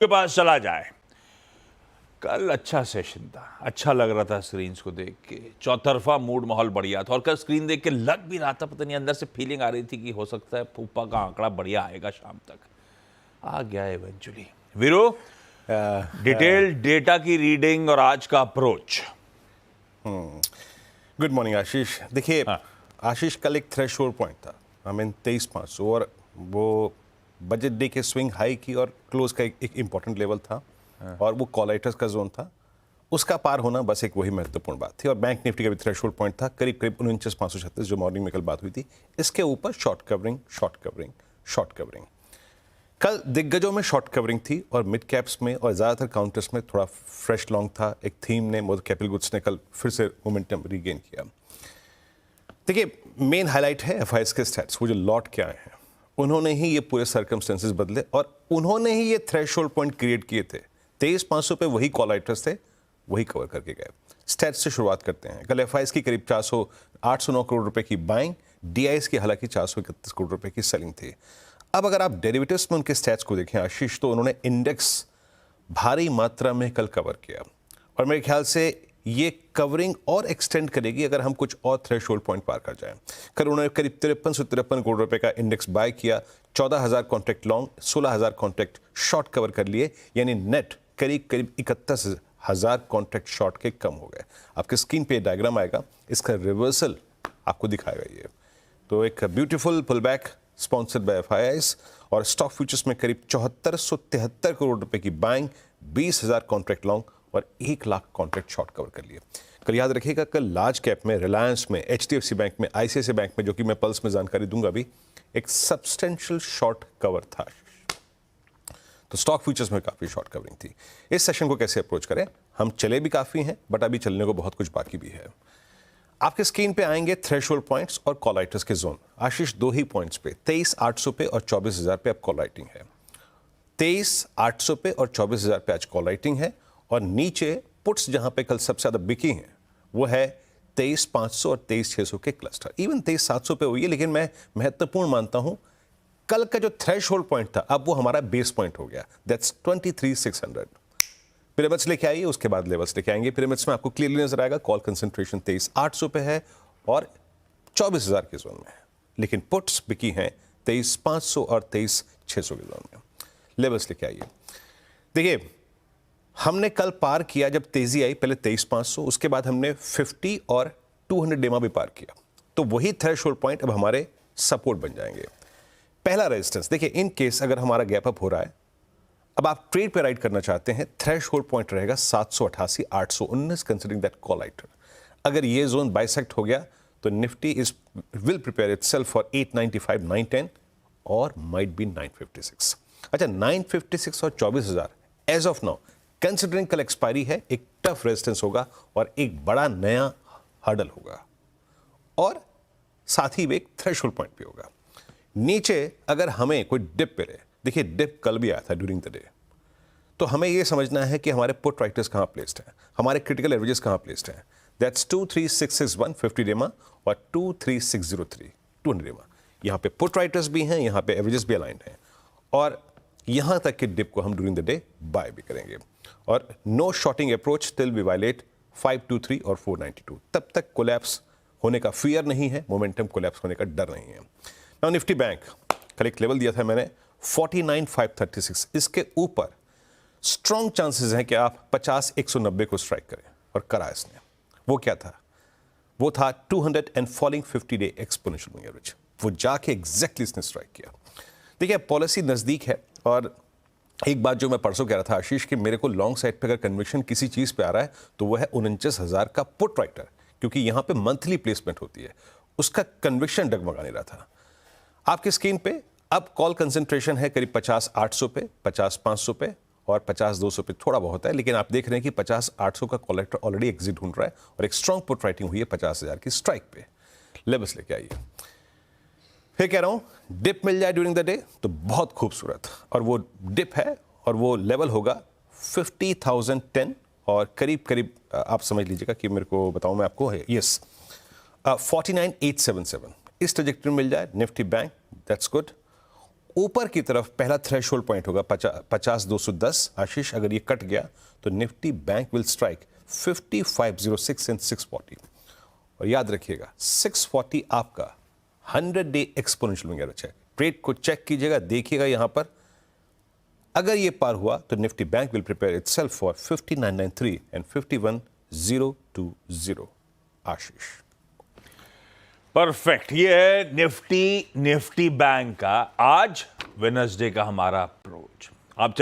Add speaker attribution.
Speaker 1: के पास चला जाए। कल अच्छा सेशन था, अच्छा लग रहा था स्क्रीन्स को देख के, चौतरफा मूड माहौल बढ़िया था। और कल स्क्रीन देख के लग भी रहा था, पता नहीं अंदर से फीलिंग आ रही थी कि हो सकता है फूफा का आंकड़ा बढ़िया आएगा शाम तक। आ गया इवेंचुअली। वीरू, डिटेल डेटा की रीडिंग और आज का अप्रोच।
Speaker 2: गुड मॉर्निंग आशीष। देखिए
Speaker 1: हाँ।
Speaker 2: आशीष, कल एक थ्रेशोल्ड पॉइंट था, आई मीन 23,500, और वो बजट डे के स्विंग हाई की और क्लोज का एक इंपॉर्टेंट लेवल था। और वो कॉलाइटर्स का जोन था, उसका पार होना बस एक वही महत्वपूर्ण बात थी। और बैंक निफ्टी का भी थ्रेशोल्ड पॉइंट था करीब करीब 49,536, जो मॉर्निंग में कल बात हुई थी। इसके ऊपर short covering short covering short covering. कल दिग्गजों में शॉर्ट कवरिंग थी और मिड कैप्स में और ज़्यादातर काउंटर्स में थोड़ा फ्रेश लॉन्ग था। एक थीम ने, कैपिटल गुड्स ने कल फिर से मोमेंटम रीगेन किया। देखिए, मेन हाईलाइट है एफआईएस के स्टैट्स, वो जो लौट के आए हैं, उन्होंने ही ये पूरे सर्कमस्टेंसेस बदले और उन्होंने ही ये थ्रेशोल्ड पॉइंट क्रिएट किए थे। 23,500 पे वही कॉलाइटर्स थे, वही कवर करके गए। स्टैट्स से शुरुआत करते हैं। कल एफआईएस की करीब 809 करोड़ रुपए की बाइंग, डीआईएस की हालांकि 431 करोड़ रुपए की सेलिंग थी। अब अगर आप डेरिवेटिव्स में उनके स्टैट्स को देखें आशीष, तो उन्होंने इंडेक्स भारी मात्रा में कल कवर किया और मेरे ख्याल से ये कवरिंग और एक्सटेंड करेगी अगर हम कुछ और थ्रेशोल्ड पॉइंट पार कर जाएं। कल उन्होंने करीब 5353 करोड़ रुपए का इंडेक्स बाय किया, 14,000 contract long, 16,000 contract short cover कर लिए, यानी नेट करीब करीब 31,000 कॉन्ट्रैक्ट शॉर्ट के कम हो गए। आपके स्क्रीन पे डायग्राम आएगा, इसका रिवर्सल आपको दिखाएगा ये। तो एक beautiful pullback sponsored by FIIs, और स्टॉक फ्यूचर्स में करीब 7473 करोड़ रुपए की बाइंग, 20,000 कॉन्ट्रैक्ट लॉन्ग और 1 लाख कॉन्ट्रैक्ट शॉर्ट कवर कर लिए। कल याद रखिएगा, कल लार्ज कैप में, रिलायंस में, एचडीएफसी बैंक में, आईसीआईसीआई बैंक में, जो कि मैं पल्स में जानकारी दूंगा अभी, एक सब्सटेंशियल शॉर्ट कवर था। तो स्टॉक फ्यूचर्स में काफी शॉर्ट कवरिंग थी। इस सेशन को कैसे अप्रोच करें? हम चले भी काफी हैं, बट अभी चलने को बहुत कुछ बाकी भी है। आपके स्क्रीन पे आएंगे थ्रेशोल्ड पॉइंट्स और कॉलाइटर्स के जोन। आशीष, 2 ही पॉइंट्स पे, 23,800 पे और 24,000 पे अब कॉलाइटिंग है। 23,800 पे और 24,000 पे आज कॉलाइटिंग है। और नीचे पुट्स जहां पे कल सबसे ज्यादा बिकी हैं, वो है 23,500 और 23,600 के क्लस्टर। इवन 23,700 पे हुई है, लेकिन मैं महत्वपूर्ण मानता हूं कल का जो थ्रेशोल्ड पॉइंट था, अब वो हमारा बेस पॉइंट हो गया। दैट्स 23,600। पिरामिड्स लेके आइए, उसके बाद लेवल्स लेके आएंगे। पिरामिड्स में आपको क्लियरली नजर आएगा कॉल कंसंट्रेशन 23,800 पे है और 24,000 के जोन में है, लेकिन पुट्स बिकी हैं 23,500 और 23,600 के जोन में। लेवल्स लेके आइए। देखिए, हमने कल पार किया जब तेजी आई, पहले 23,500, उसके बाद हमने 50 और 200 डेमा भी पार किया। तो वही थ्रेशोल्ड पॉइंट अब हमारे सपोर्ट बन जाएंगे। पहला रेजिस्टेंस देखिए, इन केस अगर हमारा गैप अप हो रहा है, अब आप ट्रेड पे राइड करना चाहते हैं, थ्रेशोल्ड पॉइंट रहेगा 788, 819, कंसीडरिंग दैट कॉलाइटर। अगर ये जोन बाइसेक्ट हो गया तो Nifty will prepare itself for 895, 910 और माइट बी 956। अच्छा, 956 और 24,000 एज ऑफ नाउ, कंसीडरिंग कल एक्सपायरी है, एक टफ रेजिस्टेंस होगा और एक बड़ा नया हर्डल होगा, और साथ ही एक थ्रेशोल्ड पॉइंट भी होगा। नीचे अगर हमें कोई डिप मिले, देखिए डिप कल भी आया था ड्यूरिंग द डे, तो हमें यह समझना है कि हमारे पुट राइटर्स कहां प्लेस्ड हैं, हमारे क्रिटिकल एवरेजेस कहां प्लेस्ड हैं। दैट्स 23,661 50 डेमा और 23,603 200 डेमा। यहां पे पुट राइटर्स भी हैं, यहां पे एवरेजेस भी अलाइंड हैं, और यहां तक के डिप को हम ड्यूरिंग द डे बाय भी करेंगे। और no shorting approach till we violate 523 और 492। तब तक कोलैप्स होने का फियर नहीं है, मोमेंटम कोलैप्स होने का डर नहीं है। नाउ निफ्टी बैंक, कल एक लेवल दिया था मैंने 49,536, इसके ऊपर स्ट्रॉन्ग चांसेस हैं कि आप 50,190 को स्ट्राइक करें, और करा इसने। वो क्या था? वो था 200 and falling 50 day exponential moving average. वो जाके एग्जैक्टली इसने स्ट्राइक किया। देखिए, पॉलिसी नजदीक है, और एक बात जो मैं परसों कह रहा था आशीष, कि मेरे को लॉन्ग साइड पे अगर कन्विक्शन किसी चीज पे आ रहा है तो वो है 49,000 का पुट राइटर, क्योंकि यहां पे मंथली प्लेसमेंट होती है। उसका कन्विक्शन डगमगा नहीं रहा था। आपकी स्क्रीन पे अब कॉल कंसंट्रेशन है करीब 50,800 पे, 50,500 पे और 50,200 पे थोड़ा बहुत है, लेकिन आप देख रहे हैं कि 50,800 का कॉलेक्टर ऑलरेडी एग्जिट ढूंढ रहा है और एक स्ट्रॉन्ग पुट राइटिंग हुई है 50,000 की स्ट्राइक पे। लेवल्स लेके आइए। फिर कह रहा हूं, डिप मिल जाए ड्यूरिंग द डे तो बहुत खूबसूरत, और वो डिप है और वो लेवल होगा 50,010 और करीब करीब आप समझ लीजिएगा कि मेरे को बताऊं मैं आपको, है यस 49,877। इस ट्रेजेक्टरी में मिल जाए निफ्टी बैंक, दैट्स गुड। ऊपर की तरफ पहला थ्रेशोल्ड पॉइंट होगा 50,210। आशीष, अगर ये कट गया तो Nifty bank will strike 5506 and 640। और याद रखिएगा 640 आपका 100-डे एक्सपोनेंशियल विंग एवरेज है। ट्रेड को चेक कीजिएगा, देखिएगा यहां पर अगर ये पार हुआ तो Nifty bank will prepare itself for 5993 and 51020। Ashish,
Speaker 1: perfect. ये है निफ्टी बैंक का आज वेडनेसडे का हमारा अप्रोच। आप